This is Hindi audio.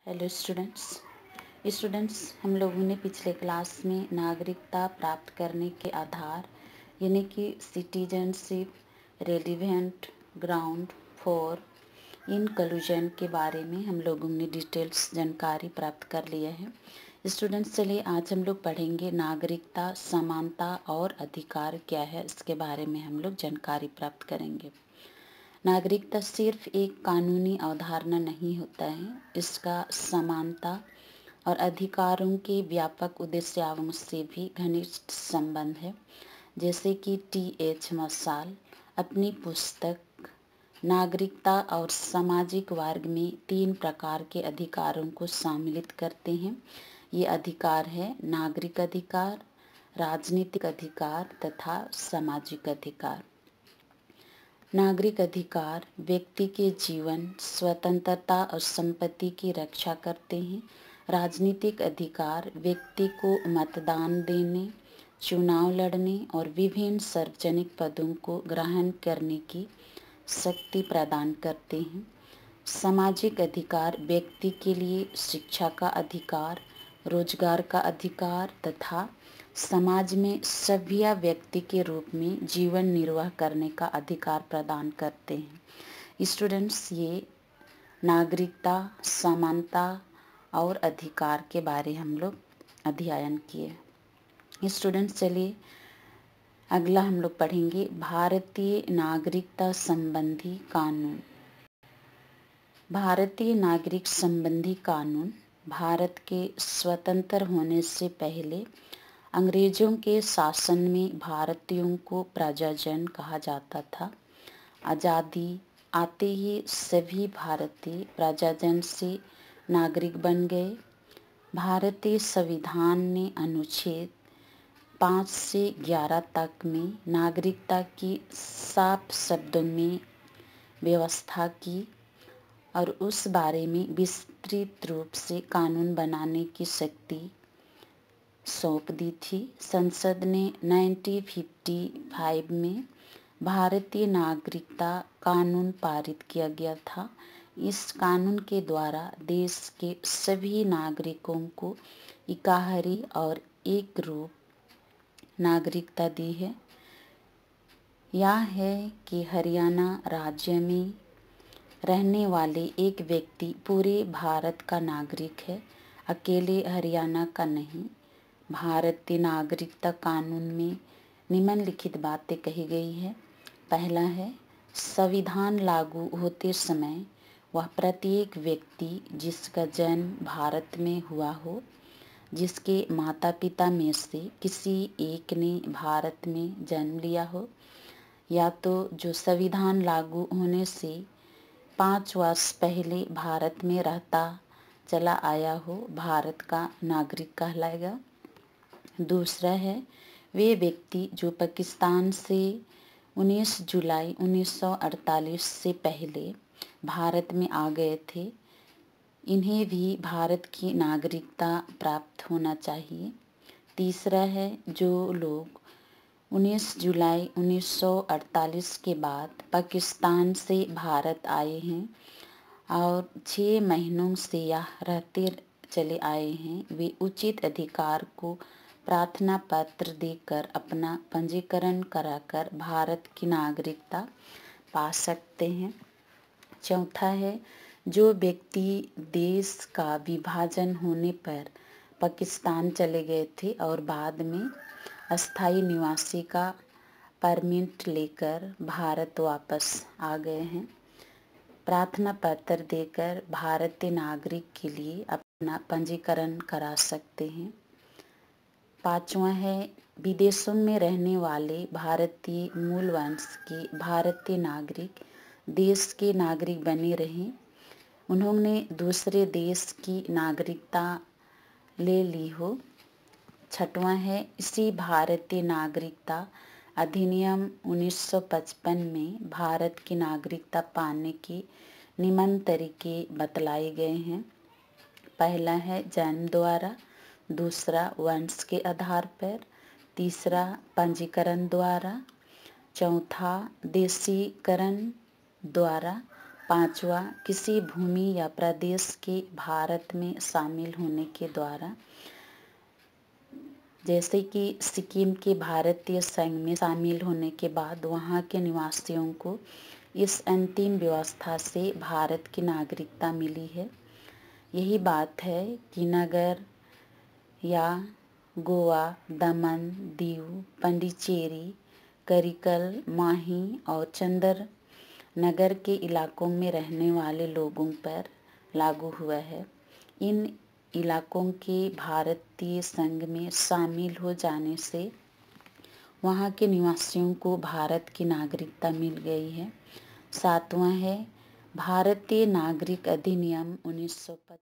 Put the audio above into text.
हेलो स्टूडेंट्स हम लोगों ने पिछले क्लास में नागरिकता प्राप्त करने के आधार यानी कि citizenship relevant ground for inclusion के बारे में हम लोगों ने डिटेल्स जानकारी प्राप्त कर लिया है। स्टूडेंट्स चलिए आज हम लोग पढ़ेंगे नागरिकता समानता और अधिकार क्या है, इसके बारे में हम लोग जानकारी प्राप्त करेंगे। नागरिकता सिर्फ एक कानूनी अवधारणा नहीं होता है, इसका समानता और अधिकारों के व्यापक उद्देश्यों से भी घनिष्ठ संबंध है। जैसे कि टी.एच. मसाल अपनी पुस्तक नागरिकता और सामाजिक वर्ग में 3 प्रकार के अधिकारों को सम्मिलित करते हैं। ये अधिकार है नागरिक अधिकार, राजनीतिक अधिकार तथा सामाजिक अधिकार। नागरिक अधिकार व्यक्ति के जीवन, स्वतंत्रता और संपत्ति की रक्षा करते हैं। राजनीतिक अधिकार व्यक्ति को मतदान देने, चुनाव लड़ने और विभिन्न सार्वजनिक पदों को ग्रहण करने की शक्ति प्रदान करते हैं। सामाजिक अधिकार व्यक्ति के लिए शिक्षा का अधिकार, रोजगार का अधिकार तथा समाज में सभ्य व्यक्ति के रूप में जीवन निर्वाह करने का अधिकार प्रदान करते हैं। स्टूडेंट्स, ये नागरिकता, समानता और अधिकार के बारे हम लोग अध्ययन किए। स्टूडेंट्स चलिए अगला हम लोग पढ़ेंगे भारतीय नागरिकता संबंधी कानून। भारतीय नागरिक संबंधी कानून भारत के स्वतंत्र होने से पहले अंग्रेजों के शासन में भारतीयों को प्रजाजन कहा जाता था। आज़ादी आते ही सभी भारतीय प्रजाजन से नागरिक बन गए। भारतीय संविधान ने अनुच्छेद 5 से 11 तक में नागरिकता की साफ शब्दों में व्यवस्था की और उस बारे में विस्तृत रूप से कानून बनाने की शक्ति सौंप दी थी। संसद ने 1955 में भारतीय नागरिकता कानून पारित किया गया था। इस कानून के द्वारा देश के सभी नागरिकों को इकरारी और एक रूप नागरिकता दी है। यह है कि हरियाणा राज्य में रहने वाले एक व्यक्ति पूरे भारत का नागरिक है, अकेले हरियाणा का नहीं। भारतीय नागरिकता कानून में निम्नलिखित बातें कही गई है। पहला है, संविधान लागू होते समय वह प्रत्येक व्यक्ति जिसका जन्म भारत में हुआ हो, जिसके माता पिता में से किसी एक ने भारत में जन्म लिया हो, या तो जो संविधान लागू होने से 5 वर्ष पहले भारत में रहता चला आया हो, भारत का नागरिक कहलाएगा। दूसरा है, वे व्यक्ति जो पाकिस्तान से 19 जुलाई 1948 से पहले भारत में आ गए थे, इन्हें भी भारत की नागरिकता प्राप्त होना चाहिए। तीसरा है, जो लोग 19 जुलाई 1948 के बाद पाकिस्तान से भारत आए हैं और 6 महीनों से यहाँ रहते चले आए हैं, वे उचित अधिकार को प्रार्थना पत्र देकर अपना पंजीकरण कराकर भारत की नागरिकता पा सकते हैं। चौथा है, जो व्यक्ति देश का विभाजन होने पर पाकिस्तान चले गए थे और बाद में अस्थायी निवासी का परमिट लेकर भारत वापस आ गए हैं, प्रार्थना पत्र देकर भारतीय नागरिक के लिए अपना पंजीकरण करा सकते हैं। पांचवा है, विदेशों में रहने वाले भारतीय मूल वंश के भारतीय नागरिक देश के नागरिक बने रहें, उन्होंने दूसरे देश की नागरिकता ले ली हो। छठवां है, इसी भारतीय नागरिकता अधिनियम 1955 में भारत की नागरिकता पाने के निम्न तरीके बतलाए गए हैं। पहला है जन्म द्वारा, दूसरा वंश के आधार पर, तीसरा पंजीकरण द्वारा, चौथा देशीकरण द्वारा, पांचवा, किसी भूमि या प्रदेश के भारत में शामिल होने के द्वारा, जैसे कि सिक्किम के भारतीय संघ में शामिल होने के बाद वहाँ के निवासियों को इस अंतिम व्यवस्था से भारत की नागरिकता मिली है। यही बात है कि नगर या गोवा, दमन, दीव, पांडिचेरी, करिकल, माही और चंदर नगर के इलाकों में रहने वाले लोगों पर लागू हुआ है। इन इलाकों के भारतीय संघ में शामिल हो जाने से वहाँ के निवासियों को भारत की नागरिकता मिल गई है। सातवां है भारतीय नागरिक अधिनियम 1950।